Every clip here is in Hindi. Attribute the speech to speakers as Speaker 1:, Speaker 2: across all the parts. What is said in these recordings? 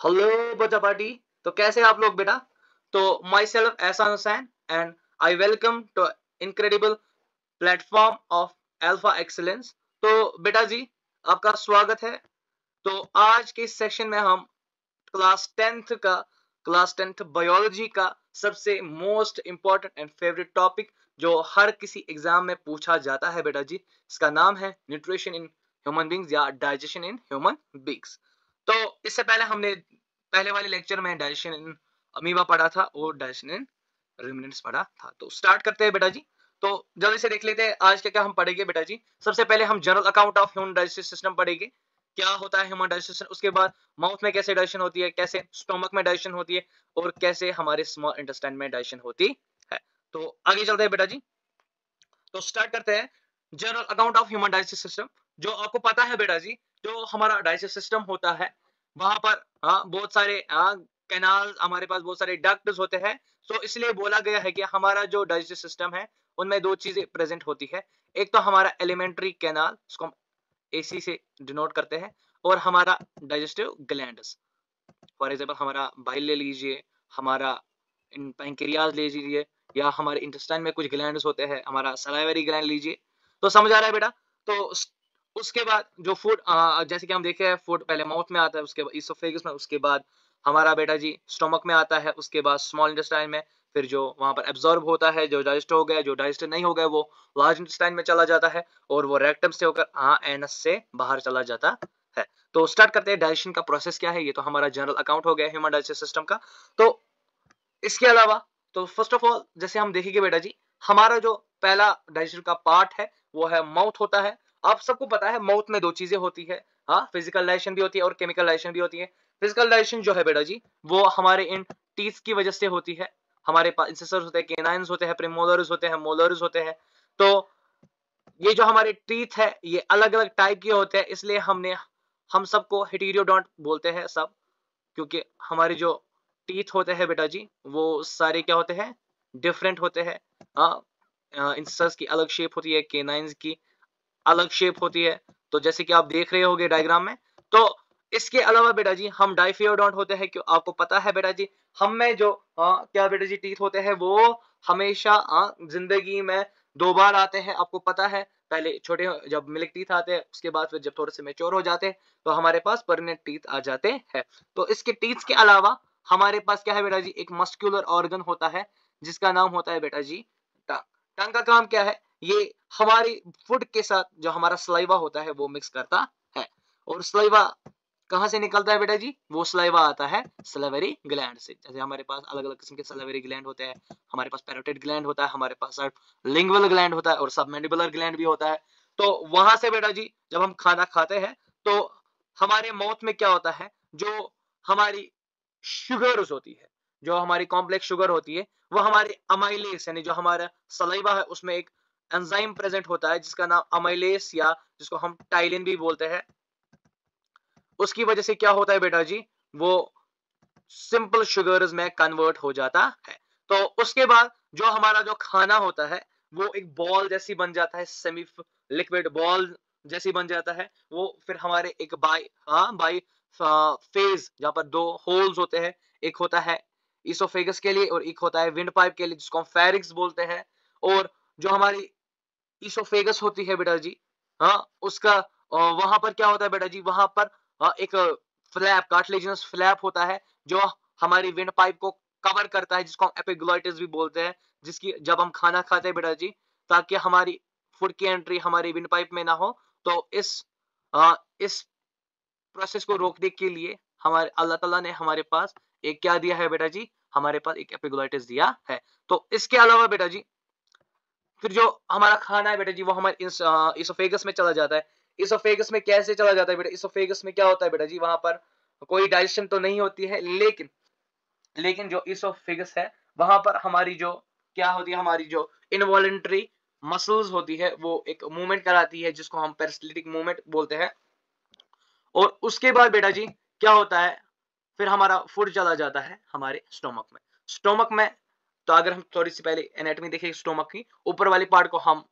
Speaker 1: हेलो बच्चा पार्टी। तो कैसे हैं आप लोग बेटा? तो myself Ehsan Hussain and I welcome to incredible platform of Alpha Excellence. तो बेटा जी, आपका स्वागत है। तो आज के इस सेशन में हम क्लास टेंथ बायोलॉजी का सबसे most important and favourite topic जो हर किसी एग्जाम में पूछा जाता है बेटा जी, इसका नाम है न्यूट्रिशन इन ह्यूमन बींग्स या डाइजेशन इन ह्यूमन बींग्स। तो इससे पहले हमने पहले वाले लेक्चर में डाइजेशन इन अमीबा पढ़ा था और डाइजेशन इन रुमिनेंट्स पढ़ा था। तो स्टार्ट करते हैं बेटा जी। तो जल्दी से देख लेते हैं आज क्या क्या हम पढ़ेंगे बेटा जी। सबसे पहले हम general account of human digestive system पढ़ेंगे, क्या होता है ह्यूमन डाइजेस्टिव सिस्टम। उसके बाद माउथ में कैसे डाइजेशन होती है, कैसे स्टोमक में डाइजेशन होती है और कैसे हमारे स्मॉल इंटेस्टाइन में डाइजेशन होती है। तो आगे चलते हैं बेटा जी। तो स्टार्ट करते हैं general account of human digestive system. जो आपको पता है बेटा जी, जो हमारा डाइजेस्टिव सिस्टम होता है वहां पर बहुत सारे कैनाल, हमारे पास बहुत सारे डक्ट्स होते हैं। तो इसलिए बोला गया है कि हमारा जो डाइजेस्टिव सिस्टम है उनमें दो चीजें प्रेजेंट होती है। एक तो हमारा एलिमेंट्री कैनाल, उसको हम एसी से डिनोट करते हैं, और हमारा डाइजेस्टिव ग्लैंड्स। फॉर एग्जाम्पल हमारा बाइल ले लीजिए, हमारा पैंक्रियाज ले लीजिए, या हमारे इंटेस्टाइन में कुछ ग्लैंड्स होते हैं, हमारा सलाइवरी ग्लैंड लीजिए। तो समझ आ रहा है बेटा? तो उसके बाद जो फूड, जैसे कि हम देखे हैं, फूड पहले माउथ में आता है, उसके बाद इसोफेगस में, उसके बाद हमारा बेटा जी स्टोमक में आता है, उसके बाद स्मॉल इंटेस्टाइन में, फिर जो वहां पर एब्जॉर्ब होता है, जो डाइजेस्ट हो गया, जो डाइजेस्ट नहीं हो गया, वो लार्ज इंटेस्टाइन में चला जाता है, और वो रेक्टम से होकर एनस से बाहर चला जाता है। तो स्टार्ट करते हैं डाइजेशन का प्रोसेस क्या है। ये तो हमारा जनरल अकाउंट हो गया ह्यूमन डाइजेस्टिव सिस्टम का। तो इसके अलावा, तो फर्स्ट ऑफ ऑल जैसे हम देखेंगे बेटा जी, हमारा जो पहला डाइजेशन का पार्ट है वो है माउथ होता है। आप सबको पता है माउथ में दो चीजें होती है, फिजिकल डाइजेशन भी होती है और केमिकल डाइजेशन भी होती है। फिजिकल डाइजेशन जो है बेटा जी, वो हमारे इन टीथ की वजह से होती है। हमारे पास इंसिसर्स होते हैं, केनाइन्स होते हैं, प्रीमोलर्स होते हैं, मोलर्स होते हैं। तो ये जो हमारे टीथ है ये अलग अलग टाइप के होते हैं, इसलिए हम सबको हेटेरोडोंट बोलते हैं सब, क्योंकि हमारे जो टीथ होते हैं बेटा जी वो सारे क्या होते हैं, डिफरेंट होते हैं। इंसिसर्स की अलग शेप होती है, केनाइन्स की अलग शेप होती है। तो जैसे कि आप देख रहे होगे डायग्राम में। तो इसके अलावा बेटा जी हम डाइफियोडोंट होते हैं। क्यों, आपको पता है बेटा जी, हम में जो क्या बेटा जी टीथ होते हैं वो हमेशा जिंदगी में दो बार आते हैं। आपको पता है, पहले छोटे जब मिल्क टीथ आते हैं, उसके बाद फिर जब थोड़े से मेच्योर हो जाते हैं तो हमारे पास परमानेंट टीथ आ जाते हैं। तो इसके टीथ के अलावा हमारे पास क्या है बेटा जी, एक मस्कुलर ऑर्गन होता है जिसका नाम होता है बेटा जी टंग। टंग का काम क्या है, ये हमारी फूड के साथ जो हमारा सलाइवा होता है वो मिक्स करता है। और सलाइवा कहां से निकलता है बेटा जी, वो सलाइवा आता है सलाइवरी ग्लैंड से। जैसे हमारे पास अलग अलग किस्म के सलाइवरी ग्लैंड होते हैं, हमारे पास पैरोटिड ग्लैंड होता है, हमारे पास लिंगुअल ग्लैंड होता है और सबमैंडिबुलर ग्लैंड भी होता है। तो वहां से बेटा जी जब हम खाना खाते हैं तो हमारे माउथ में क्या होता है, जो हमारी शुगर्स होती है, जो हमारी कॉम्प्लेक्स शुगर होती है, वो हमारे अमाइलेस यानी जो हमारा सलाइवा है उसमें एक एंजाइम प्रेजेंट होता है जिसका नाम अमाइलेस, या जिसको हम टाइलिन भी बोलते हैं। उसकी वजह से क्या होता है बेटा जी, वो सिंपल शुगर्स में कन्वर्ट हो जाता है। तो उसके बाद जो हमारा जो खाना होता है वो एक बॉल जैसी बन जाता है, सेमी लिक्विड बॉल जैसी बन जाता है। वो फिर हमारे एक बाई फेज, जहां पर दो होल्स होते हैं, एक होता है इसोफेगस के लिए और एक होता है विंड पाइप के लिए, जिसको हम फेरिक्स बोलते हैं। और जो हमारी इसोफेगस होती है बेटा जी, उसका वहां पर क्या होता है बेटा जी, वहां पर एक फ्लैप, कार्टिलेजिनस फ्लैप होता है जो हमारी विंड पाइप को कवर करता है, जिसको हम एपिग्लॉटिस भी बोलते हैं। जिसकी जब हम खाना खाते हैं बेटा जी, ताकि हमारी फूड की एंट्री हमारी विंड पाइप में ना हो, तो इस प्रोसेस को रोकने के लिए हमारे अल्लाह ताला ने हमारे पास एक क्या दिया है बेटा जी, हमारे पास एक एपिग्लॉटिस दिया है। तो इसके अलावा बेटा जी फिर जो हमारा खाना है बेटा जी वो हमारे इसोफेगस में चला जाता है। इसोफेगस में कैसे चला जाता है बेटा, इसोफेगस में क्या होता है बेटा जी, वहां पर कोई डाइजेशन तो नहीं होती है, लेकिन जो इसोफेगस है वहां पर हमारी जो क्या होती है, हमारी जो इनवॉलेंट्री मसल्स होती है वो एक मूवमेंट कराती है, जिसको हम पेरिस्टलिटिक मूवमेंट बोलते हैं। और उसके बाद बेटा जी क्या होता है, फिर हमारा फूड चला जाता है हमारे स्टोमक में। स्टोमक में, तो अगर हम थोड़ी सी पहले एनाटॉमी देखें स्टोमक की, ऊपर वाली पार्ट को हम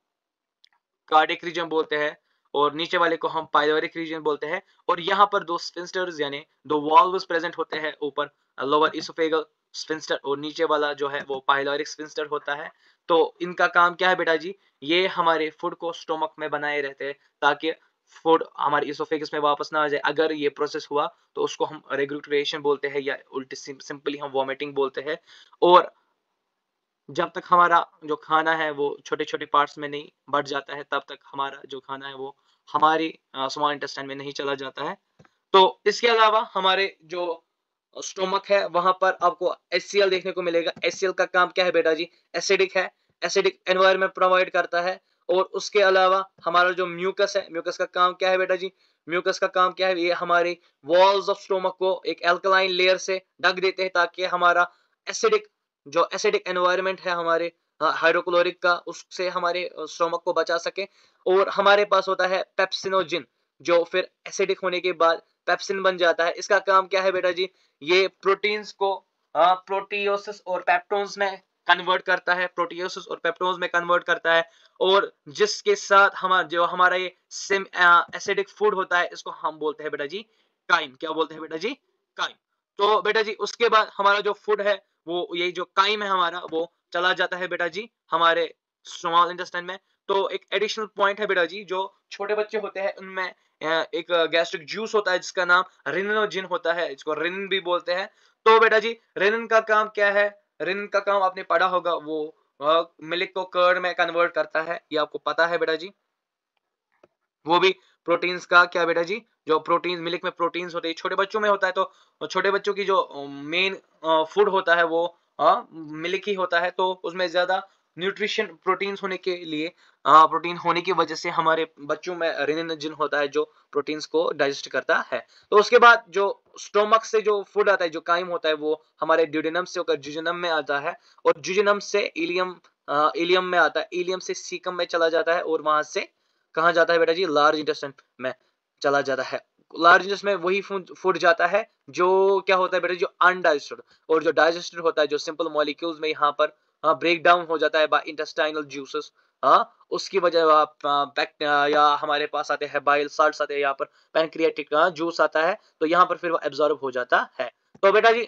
Speaker 1: कार्डियक रीजन बोलते हैं, और नीचे वाले को हम पाइलोरिक रीजन बोलते हैं। और यहाँ पर दो स्फिंक्टर्स यानी दो वाल्व्स प्रेजेंट होते हैं, ऊपर लोअर इसोफेगल स्फिंक्टर और नीचे वाला जो है वो पाइलोरिक स्फिंक्टर होता है। तो इनका काम क्या है बेटा जी, ये हमारे फूड को स्टोमक में बनाए रहते हैं ताकि फूड हमारे इसोफेगस में वापस ना आ जाए। अगर ये प्रोसेस हुआ तो उसको हम रेग्यूलेशन बोलते हैं या उल्टी सिंपली हम वॉमिटिंग बोलते हैं। और जब तक हमारा जो खाना है वो छोटे छोटे पार्ट्स में नहीं बढ़ जाता है, तब तक हमारा जो खाना है वो हमारी स्मॉल इंटेस्टाइन में नहीं चला जाता है। तो इसके अलावा हमारे जो स्टोमक है वहां पर आपको HCl देखने को मिलेगा। HCl का काम क्या है बेटा जी, एसिडिक है, एसिडिक एनवायरनमेंट प्रोवाइड करता है। और उसके अलावा हमारा जो म्यूकस है, म्यूकस का काम क्या है बेटा जी, म्यूकस का काम क्या है, ये हमारी वॉल्स ऑफ स्टोमक को एक एल्कलाइन लेयर से ढक देते हैं ताकि हमारा एसिडिक जो एसिडिक एनवायरनमेंट है हमारे हाइड्रोक्लोरिक का, उससे हमारे स्टोमक को बचा सके। और हमारे पास होता है पेप्सिनोजिन, जो फिर एसिडिक होने के बाद पेप्सिन बन जाता है। इसका काम क्या है बेटा जी, ये प्रोटीन्स को प्रोटियोसिस और पेप्टोन्स में कन्वर्ट करता है, प्रोटियोसिस और पेप्टोन्स में कन्वर्ट करता है। और जिसके साथ हमारा ये सिम एसिडिक फूड होता है, इसको हम बोलते हैं बेटा जी काइम। क्या बोलते हैं बेटा जी, काइम। तो बेटा जी उसके बाद हमारा जो फूड है वो ये जो काइम है हमारा वो चला जाता है बेटा जी हमारे स्मॉल इंटेस्टाइन में। तो एक एडिशनल पॉइंट है बेटा जी, जो छोटे बच्चे होते हैं उनमें एक गैस्ट्रिक जूस होता है जिसका नाम रिनोजिन होता है, इसको रिनिन भी बोलते हैं। तो बेटा जी रिनिन का काम क्या है, रिनिन का काम आपने पढ़ा होगा, वो मिल्क को कर्ड में कन्वर्ट करता है, ये आपको पता है बेटा जी। वो भी प्रोटीन्स का क्या बेटा जी, जो प्रोटीन मिल्क में प्रोटीन्स होते हैं छोटे बच्चों में होता है, तो छोटे बच्चों की जो मेन फूड होता है वो मिल्क ही होता है। तो उसमें ज्यादा न्यूट्रिशन प्रोटीन्स होने के लिए प्रोटीन होने की वजह से हमारे बच्चों में रेनिनोजिन होता है जो प्रोटीन्स को डाइजेस्ट करता है। तो उसके बाद जो स्टोमक से जो फूड आता है, जो काइम होता है, वो हमारे ड्यूडेनम से होकर जुजिनम में आता है, और जुजिनम से इलियम इलियम में आता है, इलियम से सीकम में चला जाता है, और वहां से कहाँ जाता है बेटा जी, लार्ज इंटेस्टाइन में चला जाता है। लार्ज इंटेस्टाइन में वही फूड जाता है जो क्या होता है बेटा, जो अनडाइजेस्टेड। और जो डाइजेस्टेड होता है, जो सिंपल मॉलिक्यूल्स में यहाँ पर ब्रेक डाउन हो जाता है बाय इंटेस्टाइनल जूसेस, उसकी वजह या हमारे पास आते हैं बाइल साल्ट्स आते हैं, यहाँ पर पैनक्रियाटिक जूस आता है, तो यहाँ पर फिर वो एब्जॉर्ब हो जाता है। तो बेटा जी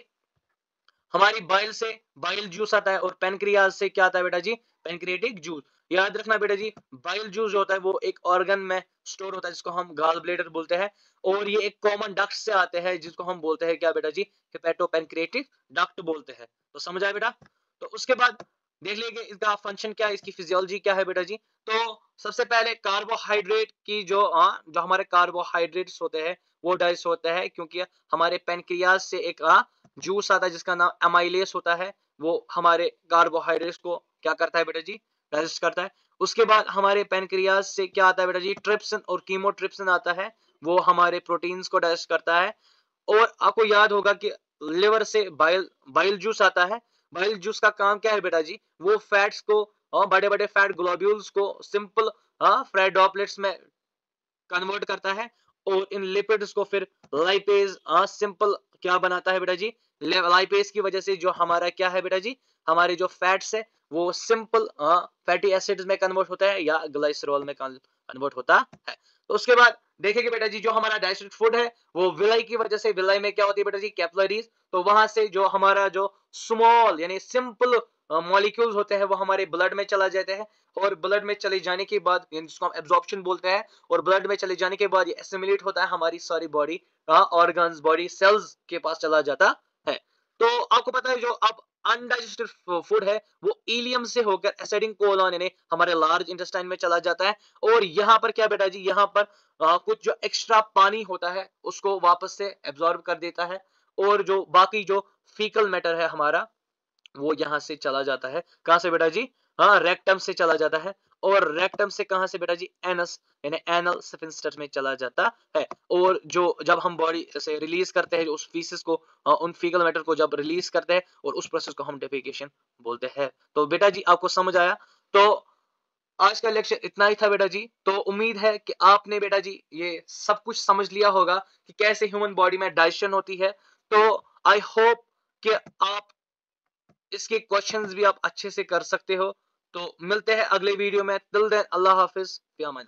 Speaker 1: हमारी बाइल से बाइल जूस आता है, और पेनक्रियाज से क्या आता है बेटा जी, पेनक्रियाटिक जूस। याद रखना बेटा जी, बाइल जूस जो होता है वो एक ऑर्गन में स्टोर होता है जिसको हम गाल ब्लेडर बोलते हैं, और ये एक कॉमन डक्ट से आते हैं जिसको हम बोलते हैं क्या बेटा जी, हेपेटो पेनक्रियाटिक डक्ट बोलते हैं। तो समझ आया बेटा। तो उसके बाद देख लेंगे इसका फंक्शन क्या है, इसकी फिजियोलॉजी क्या है बेटा जी। तो सबसे पहले कार्बोहाइड्रेट की जो हमारे कार्बोहाइड्रेट्स होते हैं वो डाइजेस्ट होते हैं, क्योंकि हमारे पेनक्रियाज से एक जूस आता है जिसका नाम एमाइलेस होता है, वो हमारे कार्बोहाइड्रेट्स को क्या करता है बेटा जी, डाइजेस्ट करता है। उसके बाद हमारे पेनक्रियाज से क्या आता है बेटा जी, ट्रिप्सिन और कीमोट्रिप्सिन आता है, वो हमारे प्रोटीन्स को डाइजेस्ट करता है। और आपको याद होगा कि लिवर से बाइल बाइल जूस आता है। बाइल जूस का काम क्या है बेटा जी, वो फैट्स को और बड़े बड़े फैट ग्लोब्यूल्स को सिंपल फैट ड्रॉपलेट्स में कन्वर्ट करता है, और इन लिपिड्स को फिर लाइपेज सिंपल क्या बनाता है बेटा जी, लाइपेज की वजह से जो हमारा क्या है बेटा जी, हमारे जो फैट्स है वो सिंपल फैटी एसिड्स में कन्वर्ट होता है या ग्लाइसरॉल में कन्वर्ट होता है। तो उसके बाद देखेंगे बेटा जी, जो हमारा डाइजेस्टेड फूड है वो विलाई की वजह से, विलाई में क्या होती है बेटा जी, कैपिलरीज, तो वहां से जो हमारा जो स्मॉल यानी सिंपल मॉलिक्यूल्स होते हैं वो हमारे ब्लड में चला जाते हैं, और ब्लड में चले जाने के बाद जिसको हम एब्जॉर्प्शन बोलते हैं, और ब्लड में चले जाने के बाद ये एसिमिलेट होता है हमारी सारी बॉडी ऑर्गन्स बॉडी सेल्स के पास चला जाता है। तो आपको पता है जो अब अनडाइजेस्टेड फूड है वो इलियम से होकर एसिडिक कोलोन यानी हमारे लार्ज इंटेस्टाइन में चला जाता है, और यहाँ पर क्या बेटा जी, यहाँ पर कुछ जो एक्स्ट्रा पानी होता है उसको वापस से एब्जॉर्ब कर देता है, और जो बाकी जो फीकल मैटर है हमारा वो यहां से चला जाता है, कहां से बेटा जी, हाँ रेक्टम से चला जाता है। और रेक्टम से कहां से बेटा जी, एनस यानी एनल स्फिंक्टर में चला जाता है। और जो जब हम बॉडी से रिलीज करते हैं उस फीसिस को, उन फीकल मैटर को जब रिलीज करते हैं, और उस प्रोसेस को हम डेफिकेशन बोलते हैं। तो बेटा जी आपको समझ आया। तो आज का लेक्चर इतना ही था बेटा जी। तो उम्मीद है कि आपने बेटा जी ये सब कुछ समझ लिया होगा कि कैसे ह्यूमन बॉडी में डाइजेशन होती है। तो आई होप कि आप इसके क्वेश्चंस भी आप अच्छे से कर सकते हो। तो मिलते हैं अगले वीडियो में, टिल देन अल्लाह हाफिज, फिर अमान।